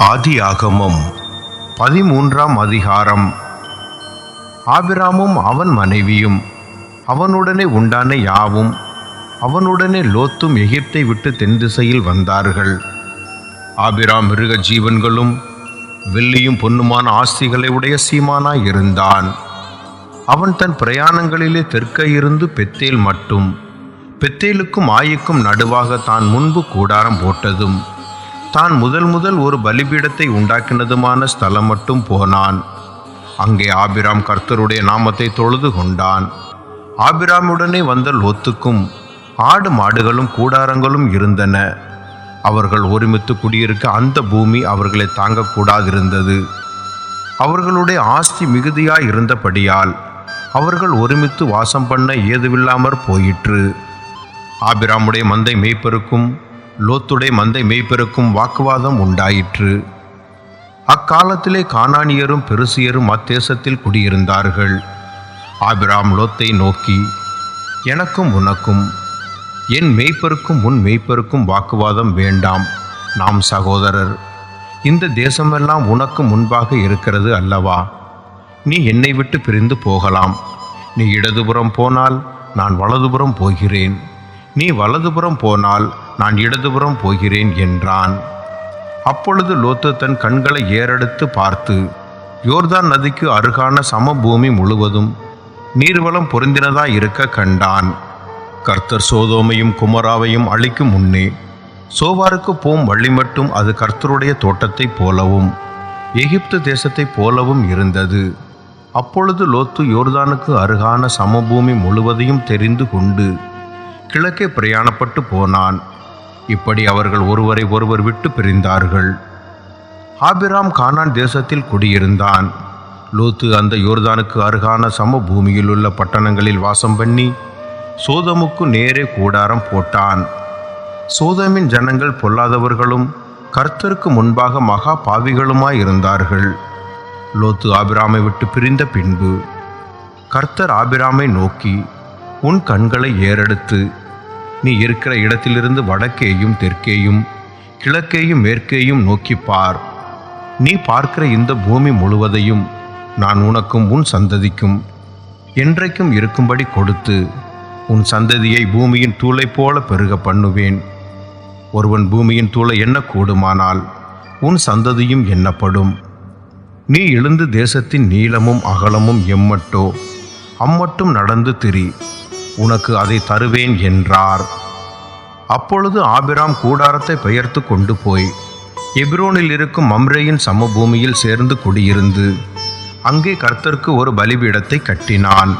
ஆதியாகமம் 13ஆம் அதிகாரம். ஆபிராமும் அவன் மனைவியும் அவனுடனே உண்டான யாவும் அவனுடனே லோத்தும் எகிப்தை விட்டு தென் திசையில் வந்தார்கள். ஆபிராம் மிருக ஜீவன்களும் வெள்ளியும் பொன்னுமான ஆஸ்திகளை உடைய சீமானாய் இருந்தான். அவன் தன் பிரயாணங்களிலே தெற்கே இருந்து பெத்தேல் மட்டும், பெத்தேலுக்கும் ஆயிக்கும் நடுவாக தான் முன்பு கூடாரம் போட்டதும் தான் முதல் ஒரு பலிபீடத்தை உண்டாக்கினதுமான ஸ்தலம் மட்டும் போனான். அங்கே ஆபிராம் கர்த்தருடைய நாமத்தை தொழுது கொண்டான். ஆபிராமுடனே வந்த லோத்துக்கும் ஆடு மாடுகளும் கூடாரங்களும் இருந்தன. அவர்கள் ஒருமித்து குடியிருக்க அந்த பூமி அவர்களை தாங்கக்கூடாதிருந்தது. அவர்களுடைய ஆஸ்தி மிகுதியாய் இருந்தபடியால் அவர்கள் ஒருமித்து வாசம் பண்ண ஏதுவில்லாமற் போயிற்று. ஆபிராமுடைய மந்தை மேய்ப்பருக்கும் லோத்துடைய மந்தை மேய்ப்பருக்கும் வாக்குவாதம் உண்டாயிற்று. அக்காலத்திலே கானானியரும் பெருசியரும் அத்தேசத்தில் குடியிருந்தார்கள். ஆபிராம் லோத்தை நோக்கி, எனக்கும் உனக்கும் என் மேய்ப்பருக்கும் உன் மேய்ப்பருக்கும் வாக்குவாதம் வேண்டாம், நாம் சகோதரர். இந்த தேசமெல்லாம் உனக்கு முன்பாக இருக்கிறது அல்லவா? நீ என்னை விட்டு பிரிந்து போகலாம். நீ இடதுபுறம் போனால் நான் வலதுபுறம் போகிறேன், நீ வலதுபுறம் போனால் நான் இடதுபுறம் போகிறேன் என்றான். அப்பொழுது லோத்து தன் கண்களை ஏறெடுத்து பார்த்து யோர்தான் நதிக்கு அருகான சமபூமி முழுவதும் நீர்வளம் பொருந்தினதாய் இருக்க கண்டான். கர்த்தர் சோதோமையும் குமராவையும் அழிக்கும் முன்னே சோவாருக்கு போம் வழி மட்டும் அது கர்த்தருடைய தோட்டத்தைப் போலவும் எகிப்து தேசத்தைப் போலவும் இருந்தது. அப்பொழுது லோத்து யோர்தானுக்கு அருகான சமபூமி முழுவதையும் தெரிந்து கொண்டு கிழக்கே பிரயாணப்பட்டு போனான். இப்படி அவர்கள் ஒருவரை ஒருவர் விட்டு பிரிந்தார்கள். ஆபிராம் கானான் தேசத்தில் குடியிருந்தான். லோத்து அந்த யோர்தானுக்கு அருகான சமபூமியில் உள்ள பட்டணங்களில் வாசம் பண்ணி சோதோமுக்கு நேரே கூடாரம் போட்டான். சோதோமின் ஜனங்கள் பொல்லாதவர்களும் கர்த்தருக்கு முன்பாக மகா பாவிகளுமாய் இருந்தார்கள். லோத்து ஆபிராமை விட்டு பிரிந்த பின்பு கர்த்தர் ஆபிராமை நோக்கி, உன் கண்களை ஏறெடுத்து நீ இருக்கிற இடத்திலிருந்து வடக்கேயும் தெற்கேயும் கிழக்கேயும் மேற்கேயும் நோக்கி பார். நீ பார்க்கிற இந்த பூமி முழுவதையும் நான் உனக்கும் உன் சந்ததிக்கும் என்றைக்கும் இருக்கும்படி கொடுத்து உன் சந்ததியை பூமியின் தூளை போல பெருக பண்ணுவேன். ஒருவன் பூமியின் தூளை எண்ணக்கூடுமானால் உன் சந்ததியும் எண்ணப்படும். நீ எழுந்து தேசத்தின் நீளமும் அகலமும் எம்மட்டோ அம்மட்டும் நடந்து திரி, உனக்கு அதை தருவேன் என்றார். அப்பொழுது ஆபிராம் கூடாரத்தை பெயர்த்து கொண்டு போய் எபிரோனில் இருக்கும் மம்ரேயின் சமபூமியில் சேர்ந்து குடியிருந்து அங்கே கர்த்தருக்கு ஒரு பலிபீடத்தை கட்டினான்.